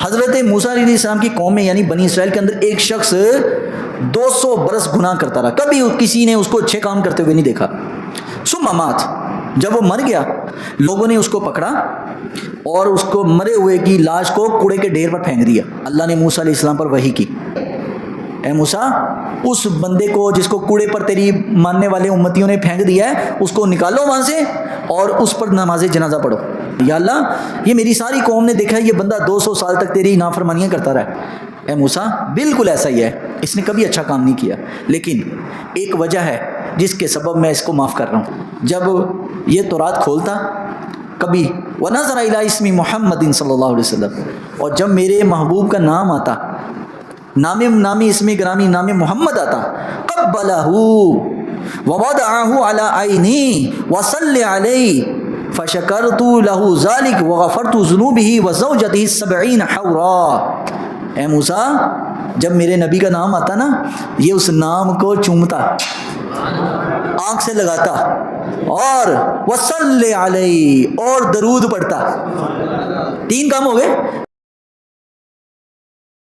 حضرت موسیٰ علیہ السلام کی قوم میں یعنی بنی اسرائیل کے اندر ایک شخص 200 برس گناہ کرتا رہا، کبھی کسی نے اس کو اچھے کام کرتے ہوئے نہیں دیکھا. ثم مات، جب وہ مر گیا لوگوں نے اس کو پکڑا اور اس کو مرے ہوئے کی لاش کو کوڑے کے ڈھیر پر پھینک دیا. اللہ نے موسیٰ علیہ السلام پر وحی کی، اے موسیٰ اس بندے کو جس کو کوڑے پر تیری ماننے والے امتیوں نے پھینک دیا ہے اس کو نکالو وہاں سے اور اس پر نماز جنازہ پڑھو. یا اللہ یہ میری ساری قوم نے دیکھا ہے یہ بندہ 200 سال تک تیری نافرمانیاں کرتا رہا ہے. اے موسیٰ بالکل ایسا ہی ہے، اس نے کبھی اچھا کام نہیں کیا، لیکن ایک وجہ ہے جس کے سبب میں اس کو معاف کر رہا ہوں. جب یہ تورات کھولتا کبھی وَنَظَرَ إِلَىٰ اسْمِ مُحَمَّدٍ صلی اللہ علیہ وسلم، اور جب میرے محبوب کا نام آتا، نامی اسم گرامی نام محمد آتا، قبلہ ووضعہ علی عینی وصلی علیہ فشکرت لہ ذلک وغفرت ذنوبہ وزوجتہ 70 حورا. اے موسیٰ جب میرے نبی کا نام آتا نا یہ اس نام کو چومتا، آنکھ سے لگاتا اور وصلی علیہ اور درود پڑھتا. 3 کام ہو گئے.